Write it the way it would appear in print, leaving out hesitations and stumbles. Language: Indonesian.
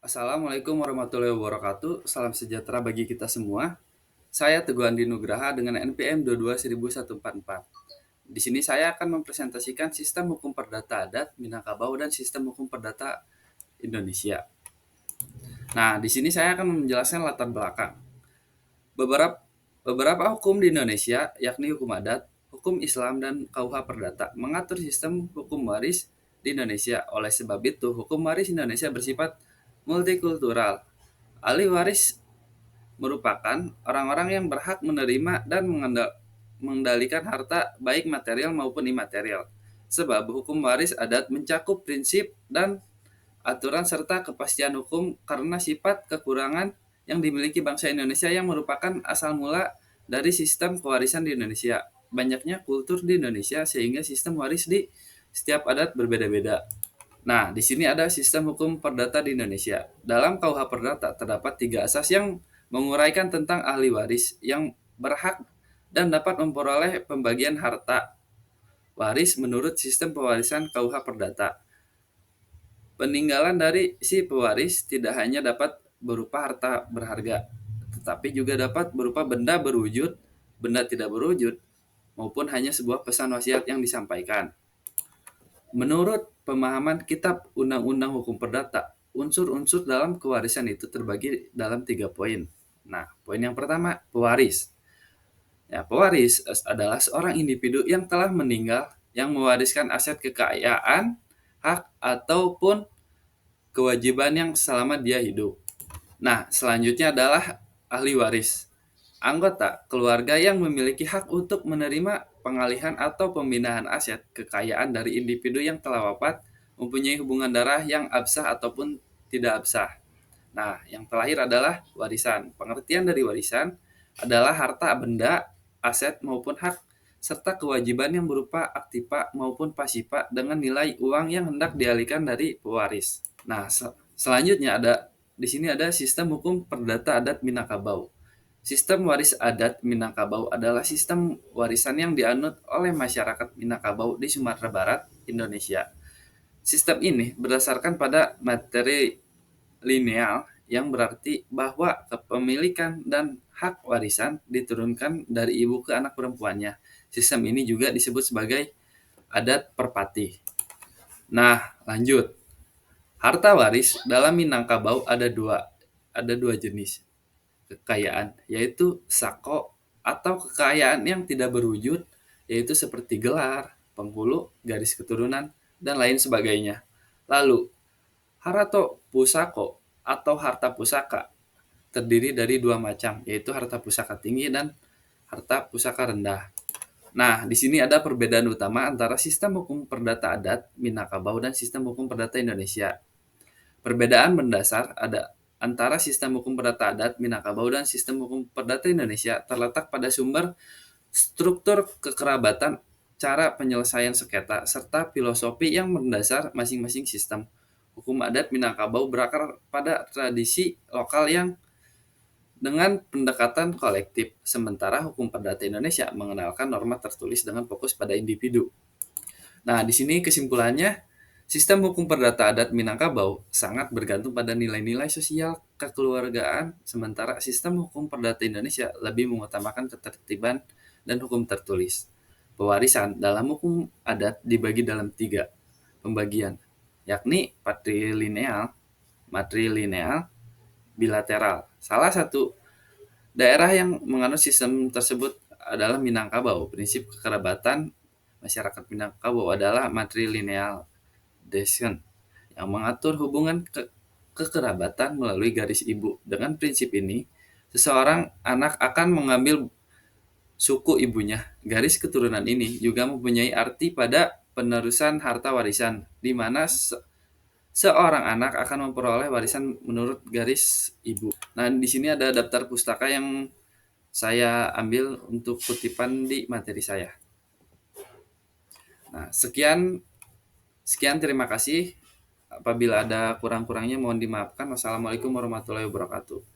Assalamualaikum warahmatullahi wabarakatuh. Salam sejahtera bagi kita semua. Saya Teguh Andi Nugraha dengan NPM 22.144. Di sini saya akan mempresentasikan sistem hukum perdata adat Minangkabau dan sistem hukum perdata Indonesia. Nah, di sini saya akan menjelaskan latar belakang. Beberapa beberapa hukum di Indonesia, yakni hukum adat, hukum Islam, dan KUH Perdata, mengatur sistem hukum waris di Indonesia. Oleh sebab itu, hukum waris Indonesia bersifat multikultural. Ahli waris merupakan orang-orang yang berhak menerima dan mengendalikan harta baik material maupun imaterial. Sebab hukum waris adat mencakup prinsip dan aturan serta kepastian hukum karena sifat kekurangan yang dimiliki bangsa Indonesia yang merupakan asal mula dari sistem kewarisan di Indonesia. Banyaknya kultur di Indonesia sehingga sistem waris di setiap adat berbeda-beda. Nah, di sini ada sistem hukum perdata di Indonesia. Dalam KUH Perdata terdapat tiga asas yang menguraikan tentang ahli waris yang berhak dan dapat memperoleh pembagian harta waris menurut sistem pewarisan KUH Perdata. Peninggalan dari si pewaris tidak hanya dapat berupa harta berharga, tetapi juga dapat berupa benda berwujud, benda tidak berwujud, maupun hanya sebuah pesan wasiat yang disampaikan. Menurut pemahaman Kitab Undang-Undang Hukum Perdata, unsur-unsur dalam kewarisan itu terbagi dalam 3 poin. Nah, poin yang pertama, pewaris. Ya, pewaris adalah seorang individu yang telah meninggal yang mewariskan aset kekayaan, hak, ataupun kewajiban yang selama dia hidup. Nah, selanjutnya adalah ahli waris. Anggota keluarga yang memiliki hak untuk menerima pengalihan atau pemindahan aset kekayaan dari individu yang telah wafat, mempunyai hubungan darah yang absah ataupun tidak absah. Nah, yang terakhir adalah warisan. Pengertian dari warisan adalah harta benda, aset maupun hak, serta kewajiban yang berupa aktiva maupun pasifa dengan nilai uang yang hendak dialihkan dari pewaris. Nah, selanjutnya di sini ada sistem hukum perdata adat Minangkabau. Sistem waris adat Minangkabau adalah sistem warisan yang dianut oleh masyarakat Minangkabau di Sumatera Barat, Indonesia. Sistem ini berdasarkan pada materi lineal yang berarti bahwa kepemilikan dan hak warisan diturunkan dari ibu ke anak perempuannya. Sistem ini juga disebut sebagai adat perpati. Nah, lanjut. Harta waris dalam Minangkabau ada dua jenis kekayaan, yaitu sako atau kekayaan yang tidak berwujud, yaitu seperti gelar, penghulu, garis keturunan, dan lain sebagainya. Lalu, harato pusako atau harta pusaka terdiri dari dua macam, yaitu harta pusaka tinggi dan harta pusaka rendah. Nah, di sini ada perbedaan utama antara sistem hukum perdata adat Minangkabau dan sistem hukum perdata Indonesia. Perbedaan mendasar ada antara sistem hukum perdata adat Minangkabau dan sistem hukum perdata Indonesia terletak pada sumber, struktur kekerabatan, cara penyelesaian sengketa, serta filosofi yang mendasar masing-masing sistem. Hukum adat Minangkabau berakar pada tradisi lokal yang dengan pendekatan kolektif, sementara hukum perdata Indonesia mengenalkan norma tertulis dengan fokus pada individu. Nah, di sini kesimpulannya, sistem hukum perdata adat Minangkabau sangat bergantung pada nilai-nilai sosial kekeluargaan, sementara sistem hukum perdata Indonesia lebih mengutamakan ketertiban dan hukum tertulis. Pewarisan dalam hukum adat dibagi dalam 3 pembagian, yakni patrilineal, matrilineal, bilateral. Salah satu daerah yang menganut sistem tersebut adalah Minangkabau. Prinsip kekerabatan masyarakat Minangkabau adalah matrilineal descent yang mengatur hubungan kekerabatan melalui garis ibu. Dengan prinsip ini, seseorang anak akan mengambil suku ibunya. Garis keturunan ini juga mempunyai arti pada penerusan harta warisan, di mana seorang anak akan memperoleh warisan menurut garis ibu. Nah, di sini ada daftar pustaka yang saya ambil untuk kutipan di materi saya. Nah, sekian sekian terima kasih. Apabila ada kurang-kurangnya mohon dimaafkan. Wassalamualaikum warahmatullahi wabarakatuh.